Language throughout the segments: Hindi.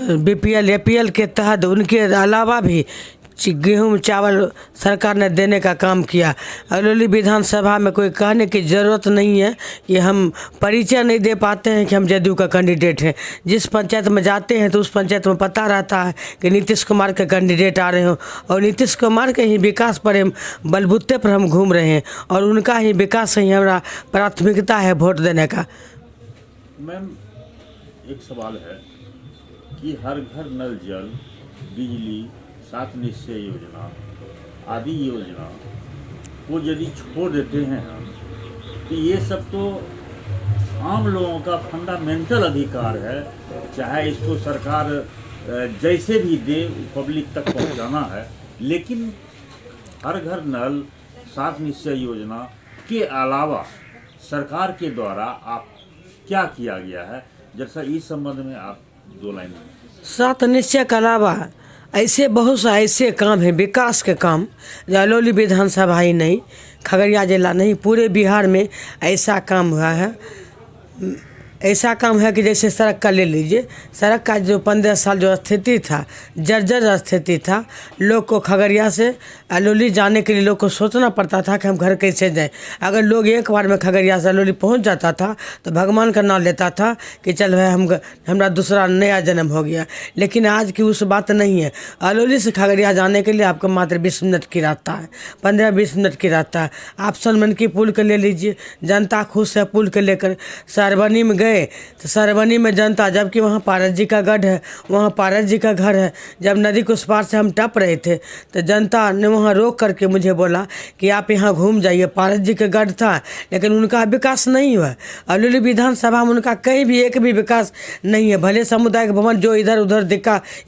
बीपीएल एपीएल के तहत उनके अलावा भी गेहूँ चावल सरकार ने देने का काम किया। अरवली विधानसभा में कोई कहने की ज़रूरत नहीं है कि हम परिचय नहीं दे पाते हैं कि हम जदयू का कैंडिडेट हैं। जिस पंचायत में जाते हैं तो उस पंचायत में पता रहता है कि नीतीश कुमार के कैंडिडेट आ रहे हो और नीतीश कुमार के ही विकास पर बलबूते पर हम घूम रहे हैं और उनका ही विकास ही हमारा प्राथमिकता है वोट देने का। मैम, एक सवाल है कि हर घर नल जल, बिजली, 7 निश्चय योजना आदि योजना को यदि छोड़ देते हैं हम, तो ये सब तो आम लोगों का फंडामेंटल अधिकार है। चाहे इसको सरकार जैसे भी दे पब्लिक तक पहुंचाना है, लेकिन हर घर नल, 7 निश्चय योजना के अलावा सरकार के द्वारा आप क्या किया गया है, जैसा इस संबंध में आप 2 लाइन में। 7 निश्चय के अलावा ऐसे बहुत सा ऐसे काम हैं, विकास के काम, अरवली विधानसभा ही नहीं, खगड़िया जिला नहीं, पूरे बिहार में ऐसा काम हुआ है। ऐसा काम है कि जैसे सड़क का ले लीजिए, सड़क का जो 15 साल जो स्थिति था, जर्जर स्थिति था, लोग को खगड़िया से अरवली जाने के लिए लोग को सोचना पड़ता था कि हम घर कैसे जाएं। अगर लोग एक बार में खगड़िया से अरवली पहुंच जाता था तो भगवान का नाम लेता था कि चल भाई हमारा दूसरा नया जन्म हो गया। लेकिन आज की उस बात नहीं है। अरवली से खगड़िया जाने के लिए आपको मात्र 20 मिनट की रास्ता है, 15-20 मिनट की रास्ता है। आप सलमनकी पुल के ले लीजिए, जनता खुश है पुल के लेकर। सरवनी में तो सरवनी में जनता, जबकि वहाँ पारस जी का गढ़ है, वहाँ पारस जी का घर है। जब नदी के उस पार से हम टप रहे थे तो जनता ने वहाँ रोक करके मुझे बोला कि आप यहाँ घूम जाइए, पारस जी का गढ़ था। लेकिन उनका विकास नहीं हुआ। अरवली विधानसभा में उनका कहीं भी एक भी विकास नहीं है। भले सामुदायिक भवन जो इधर उधर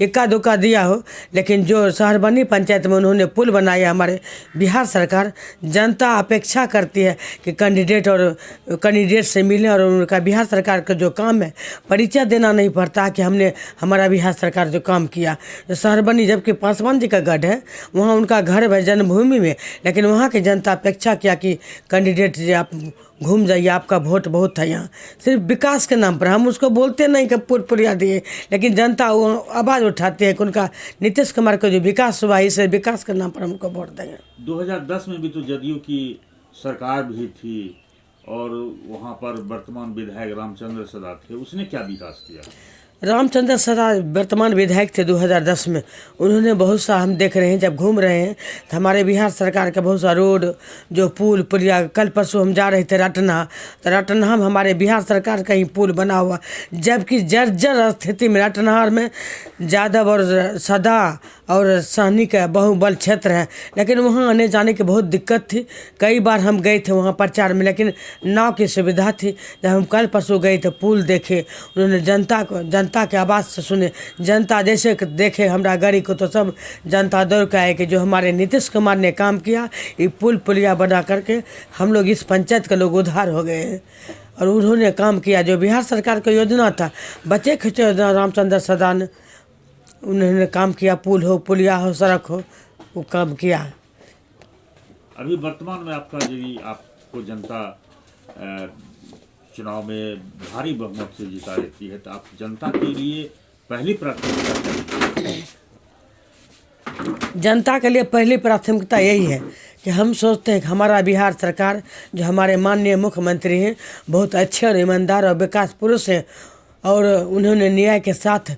इक्का दुक्का दिया हो, लेकिन जो सरवनी पंचायत में उन्होंने पुल बनाया, हमारे बिहार सरकार, जनता अपेक्षा करती है कि कैंडिडेट से मिले और उनका बिहार सरकार का जो काम है परिचय देना नहीं पड़ता कि हमने हमारा बिहार सरकार जो काम किया। सरवनी जबकि पासवान जी का गढ़ है, वहाँ उनका घर है जन्मभूमि में, लेकिन वहाँ की जनता अपेक्षा किया कि कैंडिडेट जी आप घूम जाइए, आपका वोट बहुत है यहाँ। सिर्फ विकास के नाम पर हम उसको बोलते नहीं कि पुलिया दिए, लेकिन जनता आवाज़ उठाती है कि उनका नीतीश कुमार का जो विकास हुआ, इस विकास के नाम पर हमको वोट देंगे। 2010 में भी तो जदयू की सरकार भी थी और वहाँ पर वर्तमान विधायक रामचंद्र सदा थे, उसने क्या विकास किया? रामचंद्र सदा वर्तमान विधायक थे 2010 में। उन्होंने बहुत सा, हम देख रहे हैं जब घूम रहे हैं तो हमारे बिहार सरकार का बहुत सा रोड, जो पुल पुलिया, कल परसों हम जा रहे थे रटना, तो रटनहा में हमारे बिहार सरकार का ही पुल बना हुआ, जबकि जर्जर स्थिति में रटनहार में यादव और सदा और सहनी का बहुबल क्षेत्र है। लेकिन वहाँ आने जाने की बहुत दिक्कत थी। कई बार हम गए थे वहाँ प्रचार में, लेकिन नाव की सुविधा थी। जब हम कल परसों गए थे पुल देखे, उन्होंने जनता के आवाज़ से सुने, जनता जैसे देखे हमारा गाड़ी को तो सब जनता दौड़ के आए कि जो हमारे नीतीश कुमार ने काम किया, ये पुल पुलिया बना करके हम लोग इस पंचायत के लोग उद्धार हो गए हैं। और उन्होंने काम किया जो बिहार सरकार का योजना था, बच्चे खिंचे योजना, रामचंद्र सदा ने उन्होंने काम किया, पुल हो, पुलिया हो, सड़क हो, वो काम किया। अभी वर्तमान में आपका यदि आपको जनता चुनाव में भारी बहुमत से जिता देती है तो आप जनता के लिए पहली प्राथमिकता? जनता के लिए पहली प्राथमिकता यही है कि हम सोचते हैं कि हमारा बिहार सरकार, जो हमारे माननीय मुख्यमंत्री हैं, बहुत अच्छे और ईमानदार और विकास पुरुष हैं और उन्होंने न्याय के साथ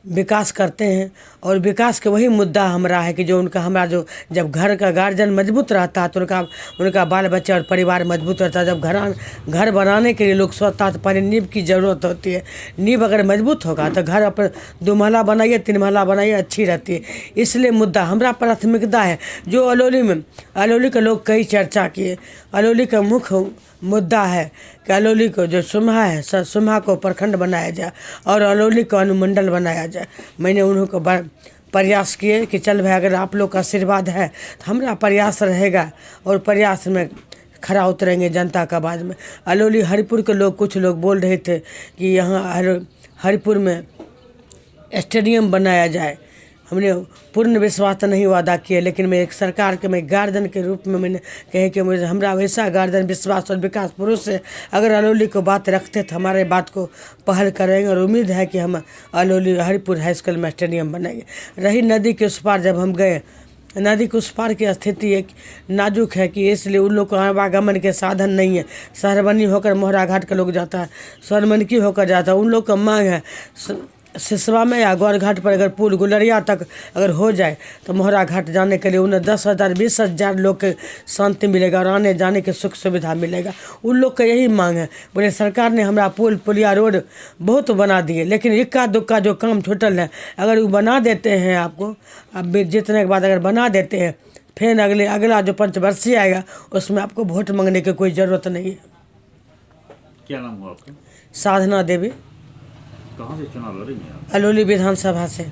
विकास करते हैं। और विकास के वही मुद्दा हमारा है कि जो उनका हमारा जो जब घर का गार्जियन मजबूत रहता है तो उनका बाल बच्चा और परिवार मजबूत रहता है। जब घर बनाने के लिए लोग सोचता है तो पहले नींव की ज़रूरत होती है। नींव अगर मजबूत होगा तो घर अपन 2 महला बनाइए, 3 महला बनाइए, अच्छी रहती है। इसलिए मुद्दा हमारा प्राथमिकता है। जो अरवली के लोग कई चर्चा किए, अरवली का मुख्य मुद्दा है कि अरवली को जो सुम्हा है, सुम्हा को प्रखंड बनाया जाए और अरवली को अनुमंडल बनाया जाए। मैंने उन्हों को प्रयास किए कि चल भाई अगर आप लोग का आशीर्वाद है तो हमारा प्रयास रहेगा और प्रयास में खरा उतरेंगे जनता का आवाज़ में। अरवली हरिपुर के लोग, कुछ लोग बोल रहे थे कि यहाँ हरिपुर में स्टेडियम बनाया जाए। हमने पूर्ण विश्वास तो नहीं वादा किए, लेकिन मैं एक सरकार के मैं गार्जियन के रूप में मैंने कहे कि मुझे हमारा वैसा गार्जियन विश्वास और विकास पुरुष है, अगर अलोली को बात रखते तो हमारे बात को पहल करेंगे और उम्मीद है कि हम अलोली हरिपुर हाई स्कूल में स्टेडियम बनाएंगे। रही नदी के उस पार, जब हम गए नदी के उस पार की स्थिति एक नाजुक है कि इसलिए उन लोग को आवागमन के साधन नहीं है। शहरबनी होकर मोहरा घाट का लोग जाता है, सरमनकी होकर जाता है, उन लोग का मांग है सिसवा में या गौर घाट पर अगर पुल गुलरिया तक अगर हो जाए तो मोहरा घाट जाने के लिए उन्हें 10,000 20,000 लोग के शांति मिलेगा और आने जाने के सुख सुविधा मिलेगा। उन लोग का यही मांग है। बोले सरकार ने हमारा पुल पुलिया रोड बहुत बना दिए, लेकिन इक्का दुक्का जो काम छूटल है, अगर वो बना देते हैं आपको, अब जीतने के बाद अगर बना देते हैं, फिर अगला जो पंचवर्षीय आएगा उसमें आपको वोट मांगने की कोई ज़रूरत नहीं है। क्या नाम हुआ आपका? साधना देवी, कहाँ से चुनाव लड़ रही हैं आप? अलोली विधानसभा से।